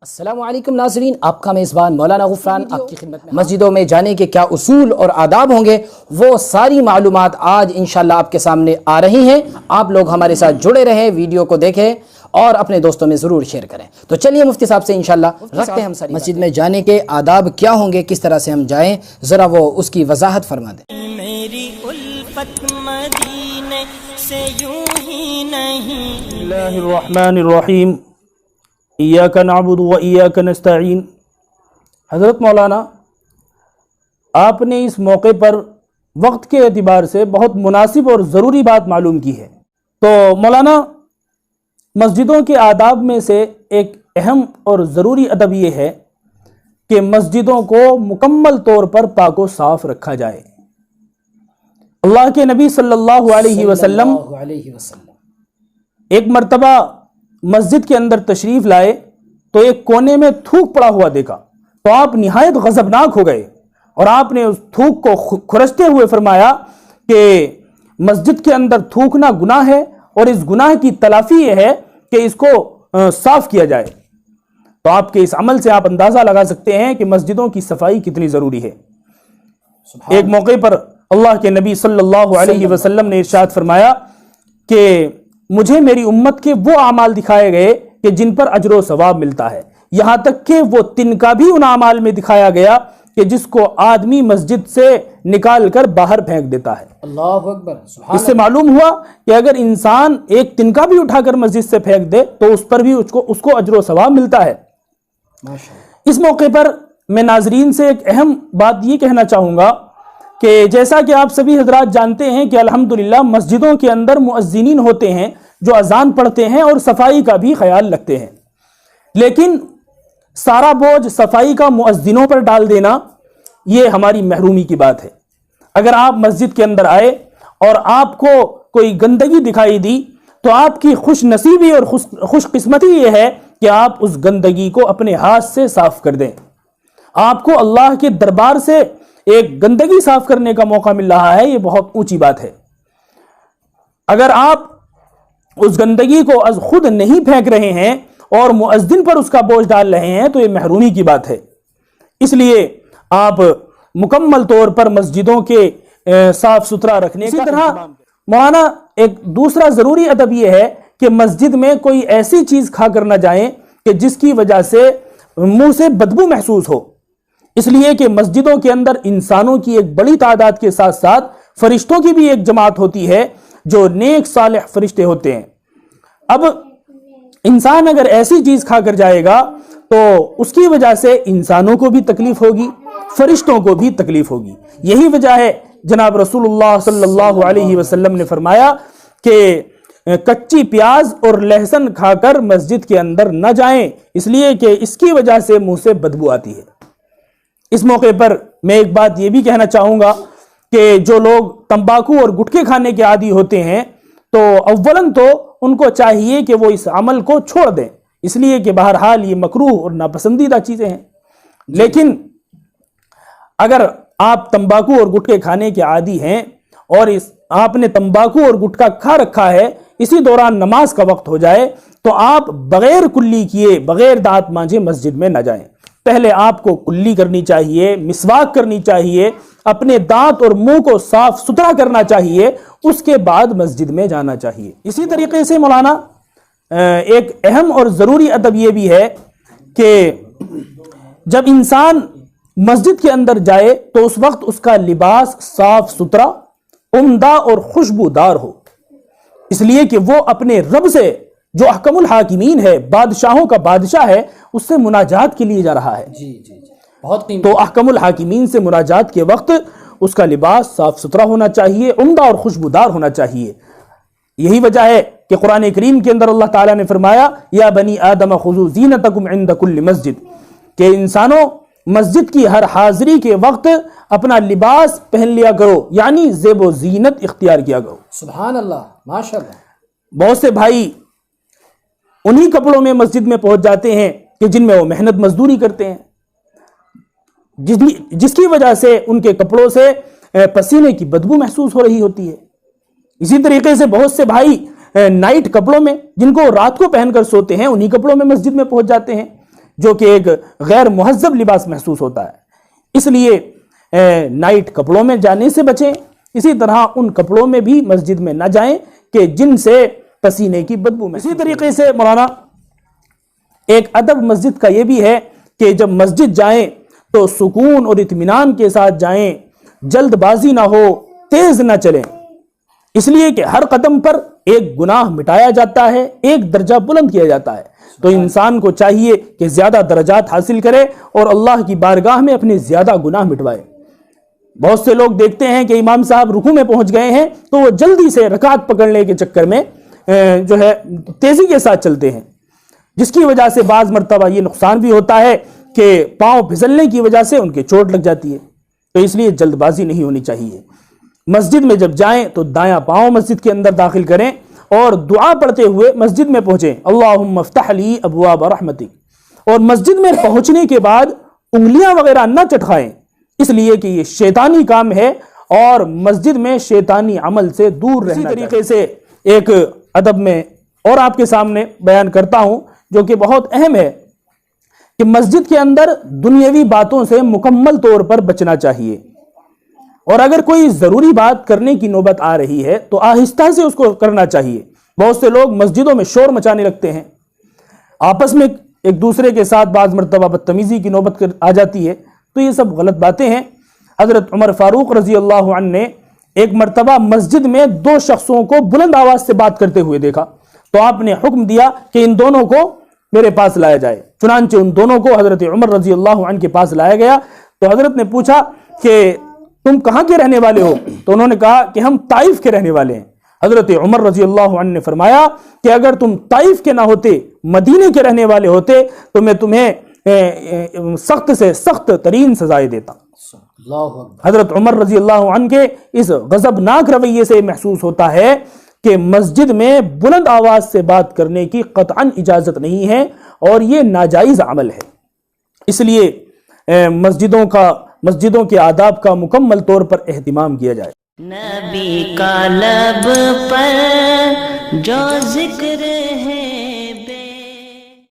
السلام علیکم ناظرین، آپ کا میزبان مولانا غفران آپ کی خدمت میں مسجدوں میں جانے کے کیا اصول اور آداب ہوں گے، وہ ساری معلومات آج انشاءاللہ آپ کے سامنے آ رہی ہیں۔ آپ لوگ ہمارے ساتھ جڑے رہیں، ویڈیو کو دیکھیں اور اپنے دوستوں میں ضرور شیئر کریں۔ تو چلیے مفتی صاحب سے انشاءاللہ رکھتے ہیں ہم ساری مسجد میں جانے کے آداب کیا ہوں گے، کس طرح سے ہم جائیں، ذرا وہ اس کی وضاحت فرما دیں۔ میری الفت مدینے سے یوں ہی نہیں۔ بسم اللہ الرحمن الرحیم، ایاک نعبد و ایاک نستعین۔ حضرت مولانا، آپ نے اس موقع پر وقت کے اعتبار سے بہت مناسب اور ضروری بات معلوم کی ہے۔ تو مولانا، مسجدوں کے آداب میں سے ایک اہم اور ضروری ادب یہ ہے کہ مسجدوں کو مکمل طور پر پاک و صاف رکھا جائے۔ اللہ کے نبی صلی اللہ علیہ وسلم ایک مرتبہ مسجد کے اندر تشریف لائے تو ایک کونے میں تھوک پڑا ہوا دیکھا تو آپ نہایت غضبناک ہو گئے اور آپ نے اس تھوک کو کھرچتے ہوئے فرمایا کہ مسجد کے اندر تھوکنا گناہ ہے اور اس گناہ کی تلافی یہ ہے کہ اس کو صاف کیا جائے۔ تو آپ کے اس عمل سے آپ اندازہ لگا سکتے ہیں کہ مسجدوں کی صفائی کتنی ضروری ہے۔ ایک موقع پر اللہ کے نبی صلی اللہ علیہ وسلم نے ارشاد فرمایا کہ مجھے میری امت کے وہ اعمال دکھائے گئے کہ جن پر اجر و ثواب ملتا ہے، یہاں تک کہ وہ تنکا بھی ان اعمال میں دکھایا گیا کہ جس کو آدمی مسجد سے نکال کر باہر پھینک دیتا ہے۔ اللہ اکبر، سبحان اللہ۔ اس سے معلوم ہوا کہ اگر انسان ایک تنکا بھی اٹھا کر مسجد سے پھینک دے تو اس پر بھی اس کو اجر و ثواب ملتا ہے۔ اس موقع پر میں ناظرین سے ایک اہم بات یہ کہنا چاہوں گا کہ جیسا کہ آپ سبھی حضرات جانتے ہیں کہ الحمدللہ مسجدوں کے اندر مؤذنین ہوتے ہیں جو اذان پڑھتے ہیں اور صفائی کا بھی خیال رکھتے ہیں، لیکن سارا بوجھ صفائی کا مؤذنوں پر ڈال دینا یہ ہماری محرومی کی بات ہے۔ اگر آپ مسجد کے اندر آئے اور آپ کو کوئی گندگی دکھائی دی تو آپ کی خوش نصیبی اور خوش قسمتی یہ ہے کہ آپ اس گندگی کو اپنے ہاتھ سے صاف کر دیں۔ آپ کو اللہ کے دربار سے ایک گندگی صاف کرنے کا موقع مل رہا ہے، یہ بہت اونچی بات ہے۔ اگر آپ اس گندگی کو از خود نہیں پھینک رہے ہیں اور مؤذن پر اس کا بوجھ ڈال رہے ہیں تو یہ محرومی کی بات ہے۔ اس لیے آپ مکمل طور پر مسجدوں کے صاف ستھرا رکھنے کا اسی طرح مولانا ایک دوسرا ضروری ادب یہ ہے کہ مسجد میں کوئی ایسی چیز کھا کر نہ جائیں کہ جس کی وجہ سے منہ سے بدبو محسوس ہو، اس لیے کہ مسجدوں کے اندر انسانوں کی ایک بڑی تعداد کے ساتھ ساتھ فرشتوں کی بھی ایک جماعت ہوتی ہے جو نیک صالح فرشتے ہوتے ہیں۔ اب انسان اگر ایسی چیز کھا کر جائے گا تو اس کی وجہ سے انسانوں کو بھی تکلیف ہوگی، فرشتوں کو بھی تکلیف ہوگی۔ یہی وجہ ہے جناب رسول اللہ صلی اللہ علیہ وسلم نے فرمایا کہ کچی پیاز اور لہسن کھا کر مسجد کے اندر نہ جائیں، اس لیے کہ اس کی وجہ سے منہ سے بدبو آتی ہے۔ اس موقع پر میں ایک بات یہ بھی کہنا چاہوں گا کہ جو لوگ تمباکو اور گٹکے کھانے کے عادی ہوتے ہیں تو اولاً تو ان کو چاہیے کہ وہ اس عمل کو چھوڑ دیں، اس لیے کہ بہرحال یہ مکروہ اور ناپسندیدہ چیزیں ہیں۔ لیکن اگر آپ تمباکو اور گٹکے کھانے کے عادی ہیں اور آپ نے تمباکو اور گٹکا کھا رکھا ہے، اسی دوران نماز کا وقت ہو جائے تو آپ بغیر کلی کیے، بغیر دانت مانجے مسجد میں نہ جائیں۔ پہلے آپ کو کلی کرنی چاہیے، مسواک کرنی چاہیے، اپنے دانت اور منہ کو صاف ستھرا کرنا چاہیے، اس کے بعد مسجد میں جانا چاہیے۔ اسی طریقے سے مولانا ایک اہم اور ضروری ادب یہ بھی ہے کہ جب انسان مسجد کے اندر جائے تو اس وقت اس کا لباس صاف ستھرا، عمدہ اور خوشبودار ہو، اس لیے کہ وہ اپنے رب سے جو احکم الحاکمین ہے، بادشاہوں کا بادشاہ ہے، اس سے مناجات کے لیے جا رہا ہے۔ بہت تو احکم الحاکمین سے مناجات کے وقت اس کا لباس صاف ستھرا ہونا چاہیے، عمدہ اور خوشبودار ہونا چاہیے۔ یہی وجہ ہے کہ قرآن کریم کے اندر اللہ تعالیٰ نے فرمایا یا بنی آدم خذوا زینتکم عند کل مسجد، کہ انسانوں مسجد کی ہر حاضری کے وقت اپنا لباس پہن لیا کرو، یعنی زیب و زینت اختیار کیا کرو۔ سبحان اللہ، ماشاءاللہ۔ بہت سے بھائی انہی کپڑوں میں مسجد میں پہنچ جاتے ہیں کہ جن میں وہ محنت مزدوری کرتے ہیں، جس کی وجہ سے ان کے کپڑوں سے پسینے کی بدبو محسوس ہو رہی ہوتی ہے۔ اسی طریقے سے بہت سے بھائی نائٹ کپڑوں میں، جن کو رات کو پہن کر سوتے ہیں، انہی کپڑوں میں مسجد میں پہنچ جاتے ہیں جو کہ ایک غیر مہذب لباس محسوس ہوتا ہے. اس لیے نائٹ کپڑوں میں جانے سے بچیں. اسی طرح ان کپڑوں میں بھی مسجد میں نہ جائیں کہ جن سے پسینے کی بدبو میں. اسی طریقے سے مولانا ایک ادب مسجد کا یہ بھی ہے کہ جب مسجد جائیں تو سکون اور اطمینان کے ساتھ جائیں، جلد بازی نہ ہو، تیز نہ چلیں، اس لیے کہ ہر قدم پر ایک گناہ مٹایا جاتا ہے، ایک درجہ بلند کیا جاتا ہے. تو انسان کو چاہیے کہ زیادہ درجات حاصل کرے اور اللہ کی بارگاہ میں اپنے زیادہ گناہ مٹوائے. بہت سے لوگ دیکھتے ہیں کہ امام صاحب رکوع میں پہنچ گئے ہیں تو وہ جلدی سے رکعت پکڑنے کے چکر میں جو ہے تیزی کے ساتھ چلتے ہیں، جس کی وجہ سے بعض مرتبہ یہ نقصان بھی ہوتا ہے کہ پاؤں پھسلنے کی وجہ سے ان کے چوٹ لگ جاتی ہے. تو اس لیے جلد بازی نہیں ہونی چاہیے. مسجد میں جب جائیں تو دایاں پاؤں مسجد کے اندر داخل کریں اور دعا پڑھتے ہوئے مسجد میں پہنچیں، اللہم افتح لی ابواب رحمتک. اور مسجد میں پہنچنے کے بعد انگلیاں وغیرہ نہ چٹکائیں، اس لیے کہ یہ شیطانی کام ہے اور مسجد میں شیطانی عمل سے دور رہنا. اسی طریقے سے ایک ادب میں اور آپ کے سامنے بیان کرتا ہوں جو کہ بہت اہم ہے کہ مسجد کے اندر دنیاوی باتوں سے مکمل طور پر بچنا چاہیے، اور اگر کوئی ضروری بات کرنے کی نوبت آ رہی ہے تو آہستہ سے اس کو کرنا چاہیے. بہت سے لوگ مسجدوں میں شور مچانے لگتے ہیں، آپس میں ایک دوسرے کے ساتھ بعض مرتبہ بدتمیزی کی نوبت آ جاتی ہے، تو یہ سب غلط باتیں ہیں. حضرت عمر فاروق رضی اللہ عنہ نے ایک مرتبہ مسجد میں دو شخصوں کو بلند آواز سے بات کرتے ہوئے دیکھا تو آپ نے حکم دیا کہ ان دونوں کو میرے پاس لایا جائے. چنانچہ ان دونوں کو حضرت عمر رضی اللہ عنہ کے پاس لایا گیا تو حضرت نے پوچھا کہ تم کہاں کے رہنے والے ہو؟ تو انہوں نے کہا کہ ہم طائف کے رہنے والے ہیں. حضرت عمر رضی اللہ عنہ نے فرمایا کہ اگر تم طائف کے نہ ہوتے، مدینے کے رہنے والے ہوتے تو میں تمہیں سخت سے سخت ترین سزائے دیتا. حضرت عمر رضی اللہ عنہ کے اس غضبناک رویے سے محسوس ہوتا ہے کہ مسجد میں بلند آواز سے بات کرنے کی قطعاً اجازت نہیں ہے اور یہ ناجائز عمل ہے. اس لیے مسجدوں کے آداب کا مکمل طور پر اہتمام کیا جائے. نبی کا لب پر جو ذکر